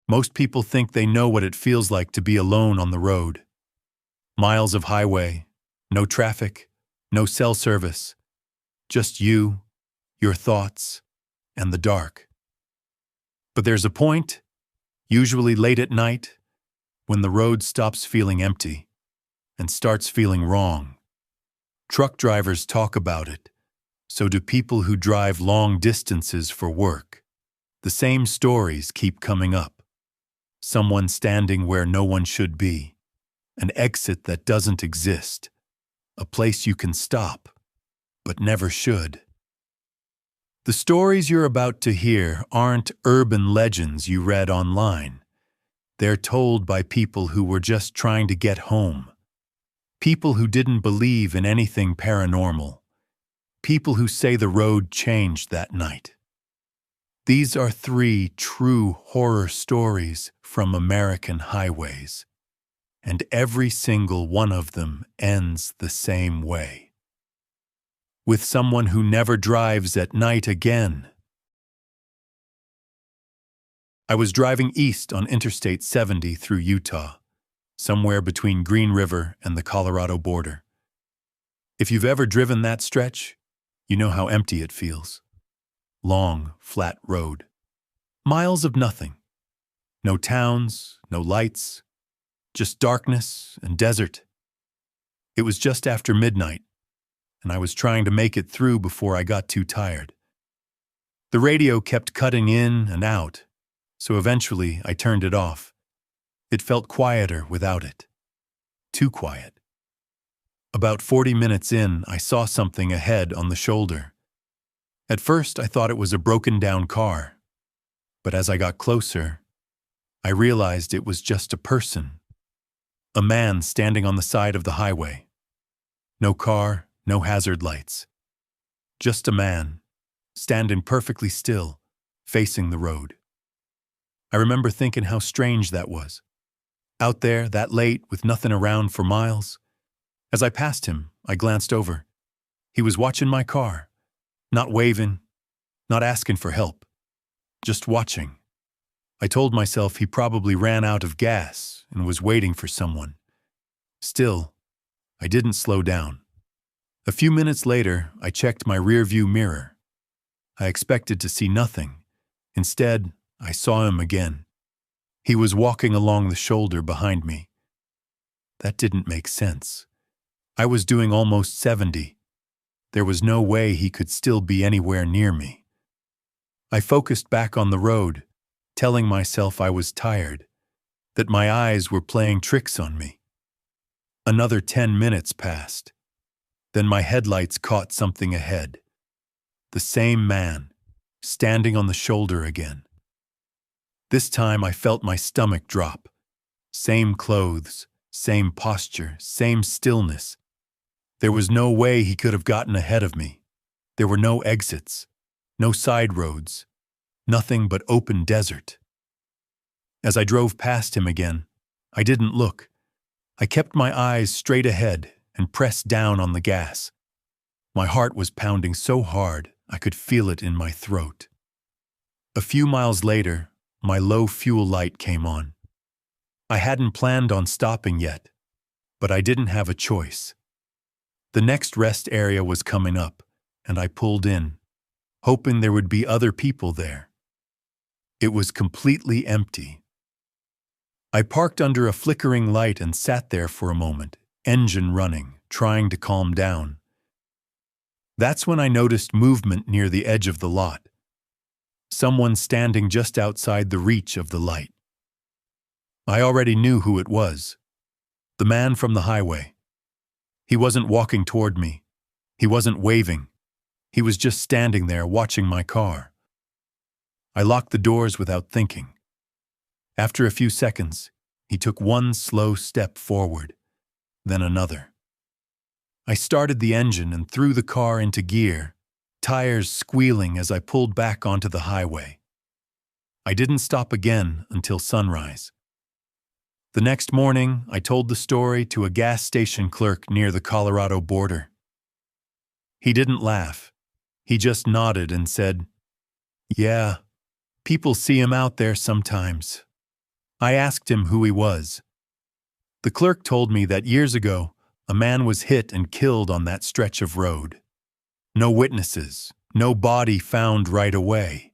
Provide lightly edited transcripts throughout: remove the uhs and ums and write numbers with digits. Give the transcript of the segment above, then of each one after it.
Most people think they know what it feels like to be alone on the road. Miles of highway, no traffic, no cell service, just you, your thoughts, and the dark. But there's a point, usually late at night, when the road stops feeling empty and starts feeling wrong. Truck drivers talk about it. So do people who drive long distances for work. The same stories keep coming up. Someone standing where no one should be. An exit that doesn't exist. A place you can stop, but never should. The stories you're about to hear aren't urban legends you read online. They're told by people who were just trying to get home. People who didn't believe in anything paranormal. People who say the road changed that night. These are 3 true horror stories from American highways, and every single one of them ends the same way. With someone who never drives at night again. I was driving east on Interstate 70 through Utah, somewhere between Green River and the Colorado border. If you've ever driven that stretch, you know how empty it feels. Long, flat road. Miles of nothing. No towns, no lights, just darkness and desert. It was just after midnight, and I was trying to make it through before I got too tired. The radio kept cutting in and out, so eventually I turned it off. It felt quieter without it. Too quiet. About 40 minutes in, I saw something ahead on the shoulder. At first, I thought it was a broken-down car. But as I got closer, I realized it was just a person. A man standing on the side of the highway. No car, no hazard lights. Just a man, standing perfectly still, facing the road. I remember thinking how strange that was. Out there, that late, with nothing around for miles. As I passed him, I glanced over. He was watching my car, not waving, not asking for help, just watching. I told myself he probably ran out of gas and was waiting for someone. Still, I didn't slow down. A few minutes later, I checked my rearview mirror. I expected to see nothing. Instead, I saw him again. He was walking along the shoulder behind me. That didn't make sense. I was doing almost 70. There was no way he could still be anywhere near me. I focused back on the road, telling myself I was tired, that my eyes were playing tricks on me. Another 10 minutes passed. Then my headlights caught something ahead. The same man, standing on the shoulder again. This time I felt my stomach drop. Same clothes, same posture, same stillness. There was no way he could have gotten ahead of me. There were no exits, no side roads, nothing but open desert. As I drove past him again, I didn't look. I kept my eyes straight ahead and pressed down on the gas. My heart was pounding so hard I could feel it in my throat. A few miles later, my low fuel light came on. I hadn't planned on stopping yet, but I didn't have a choice. The next rest area was coming up, and I pulled in, hoping there would be other people there. It was completely empty. I parked under a flickering light and sat there for a moment, engine running, trying to calm down. That's when I noticed movement near the edge of the lot. Someone standing just outside the reach of the light. I already knew who it was. The man from the highway. He wasn't walking toward me. He wasn't waving. He was just standing there watching my car. I locked the doors without thinking. After a few seconds, he took one slow step forward, then another. I started the engine and threw the car into gear, tires squealing as I pulled back onto the highway. I didn't stop again until sunrise. The next morning, I told the story to a gas station clerk near the Colorado border. He didn't laugh. He just nodded and said, "Yeah, people see him out there sometimes." I asked him who he was. The clerk told me that years ago, a man was hit and killed on that stretch of road. No witnesses, no body found right away.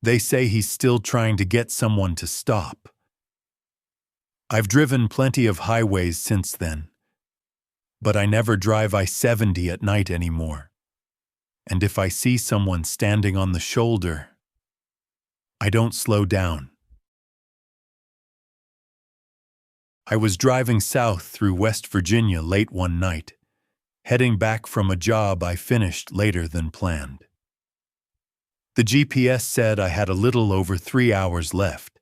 They say he's still trying to get someone to stop. I've driven plenty of highways since then, but I never drive I-70 at night anymore. And if I see someone standing on the shoulder, I don't slow down. I was driving south through West Virginia late one night, heading back from a job I finished later than planned. The GPS said I had a little over 3 hours left,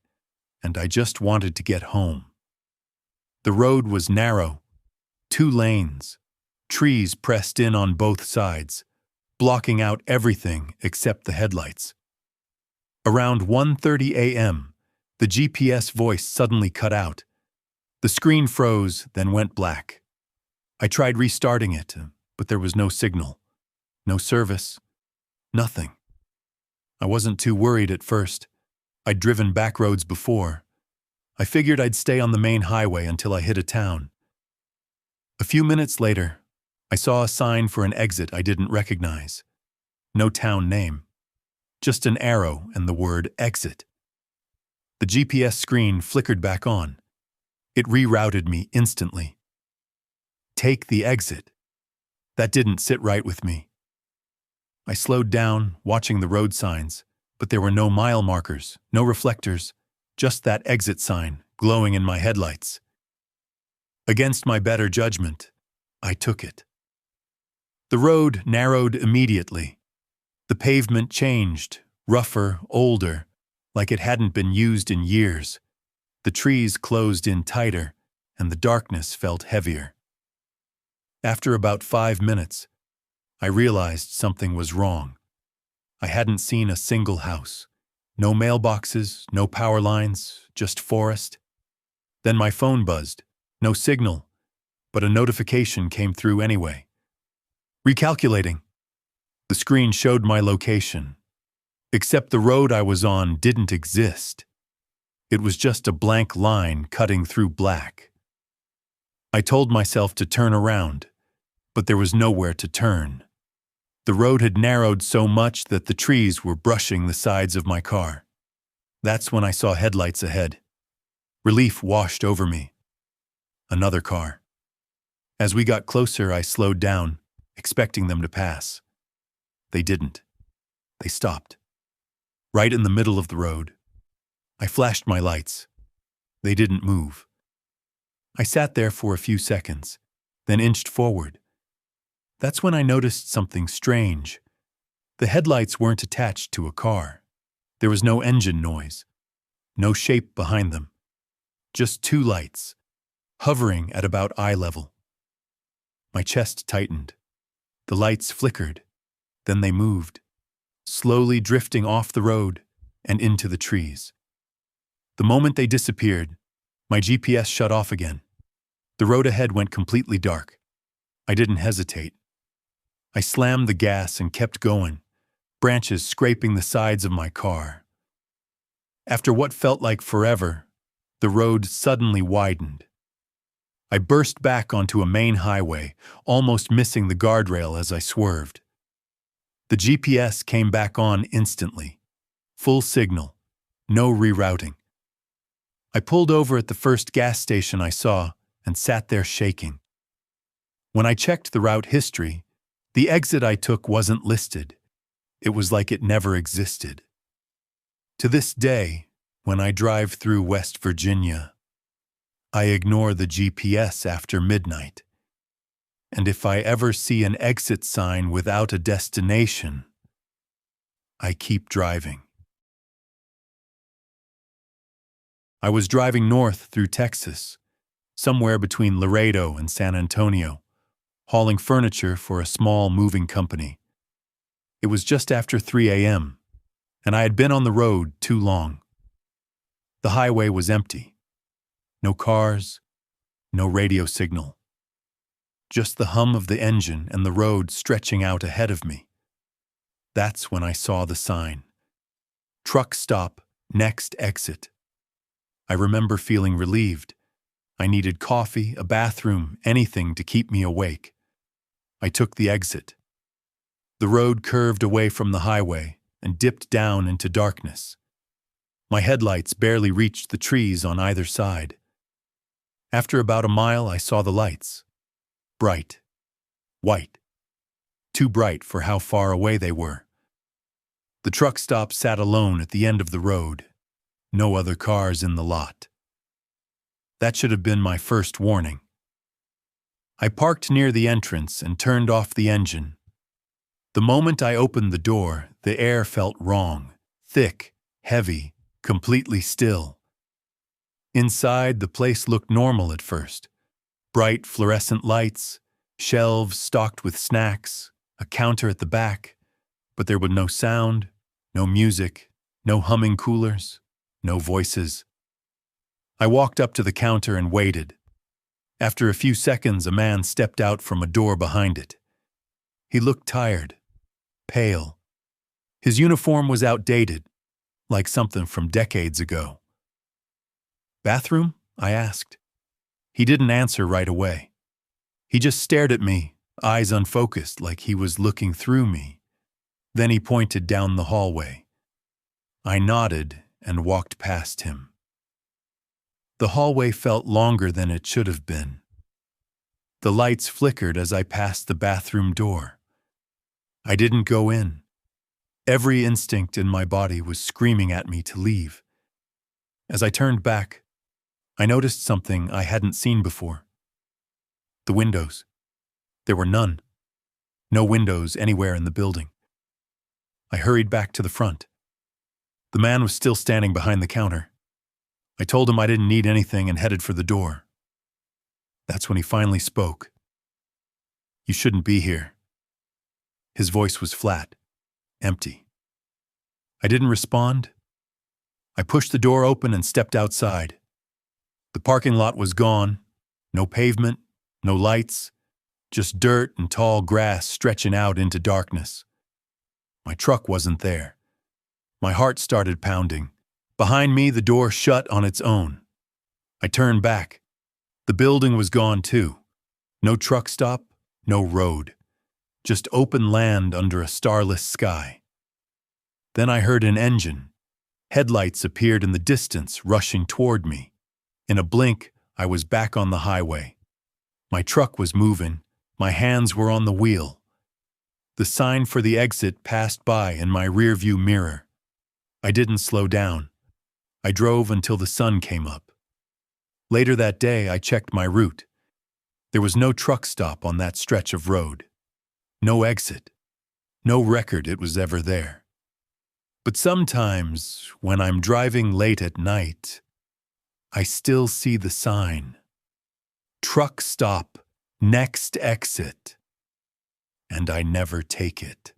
and I just wanted to get home. The road was narrow, 2 lanes, trees pressed in on both sides, blocking out everything except the headlights. Around 1:30 a.m., the GPS voice suddenly cut out. The screen froze, then went black. I tried restarting it, but there was no signal, no service, nothing. I wasn't too worried at first. I'd driven back roads before. I figured I'd stay on the main highway until I hit a town. A few minutes later, I saw a sign for an exit I didn't recognize. No town name, just an arrow and the word exit. The GPS screen flickered back on. It rerouted me instantly. Take the exit. That didn't sit right with me. I slowed down, watching the road signs, but there were no mile markers, no reflectors, just that exit sign glowing in my headlights. Against my better judgment, I took it. The road narrowed immediately. The pavement changed, rougher, older, like it hadn't been used in years. The trees closed in tighter, and the darkness felt heavier. After about 5 minutes, I realized something was wrong. I hadn't seen a single house. No mailboxes, no power lines, just forest. Then my phone buzzed. No signal, but a notification came through anyway. Recalculating. The screen showed my location, except the road I was on didn't exist. It was just a blank line cutting through black. I told myself to turn around, but there was nowhere to turn. The road had narrowed so much that the trees were brushing the sides of my car. That's when I saw headlights ahead. Relief washed over me. Another car. As we got closer, I slowed down, expecting them to pass. They didn't. They stopped. Right in the middle of the road. I flashed my lights. They didn't move. I sat there for a few seconds, then inched forward. That's when I noticed something strange. The headlights weren't attached to a car. There was no engine noise, no shape behind them. Just 2 lights, hovering at about eye level. My chest tightened. The lights flickered, then they moved, slowly drifting off the road and into the trees. The moment they disappeared, my GPS shut off again. The road ahead went completely dark. I didn't hesitate. I slammed the gas and kept going, branches scraping the sides of my car. After what felt like forever, the road suddenly widened. I burst back onto a main highway, almost missing the guardrail as I swerved. The GPS came back on instantly. Full signal, no rerouting. I pulled over at the first gas station I saw and sat there shaking. When I checked the route history, the exit I took wasn't listed. It was like it never existed. To this day, when I drive through West Virginia, I ignore the GPS after midnight. And if I ever see an exit sign without a destination, I keep driving. I was driving north through Texas, somewhere between Laredo and San Antonio, hauling furniture for a small moving company. It was just after 3 a.m., and I had been on the road too long. The highway was empty. No cars, no radio signal. Just the hum of the engine and the road stretching out ahead of me. That's when I saw the sign. Truck stop, next exit. I remember feeling relieved. I needed coffee, a bathroom, anything to keep me awake. I took the exit. The road curved away from the highway and dipped down into darkness. My headlights barely reached the trees on either side. After about a mile, I saw the lights. Bright. White. Too bright for how far away they were. The truck stop sat alone at the end of the road. No other cars in the lot. That should have been my first warning. I parked near the entrance and turned off the engine. The moment I opened the door, the air felt wrong, thick, heavy, completely still. Inside, the place looked normal at first. Bright fluorescent lights, shelves stocked with snacks, a counter at the back, but there was no sound, no music, no humming coolers, no voices. I walked up to the counter and waited. After a few seconds, a man stepped out from a door behind it. He looked tired, pale. His uniform was outdated, like something from decades ago. "Bathroom?" I asked. He didn't answer right away. He just stared at me, eyes unfocused, like he was looking through me. Then he pointed down the hallway. I nodded and walked past him. The hallway felt longer than it should have been. The lights flickered as I passed the bathroom door. I didn't go in. Every instinct in my body was screaming at me to leave. As I turned back, I noticed something I hadn't seen before. The windows. There were none. No windows anywhere in the building. I hurried back to the front. The man was still standing behind the counter. I told him I didn't need anything and headed for the door. That's when he finally spoke. "You shouldn't be here." His voice was flat, empty. I didn't respond. I pushed the door open and stepped outside. The parking lot was gone. No pavement, no lights, just dirt and tall grass stretching out into darkness. My truck wasn't there. My heart started pounding. Behind me, the door shut on its own. I turned back. The building was gone too. No truck stop, no road. Just open land under a starless sky. Then I heard an engine. Headlights appeared in the distance, rushing toward me. In a blink, I was back on the highway. My truck was moving. My hands were on the wheel. The sign for the exit passed by in my rearview mirror. I didn't slow down. I drove until the sun came up. Later that day, I checked my route. There was no truck stop on that stretch of road. No exit. No record it was ever there. But sometimes, when I'm driving late at night, I still see the sign. Truck stop, next exit. And I never take it.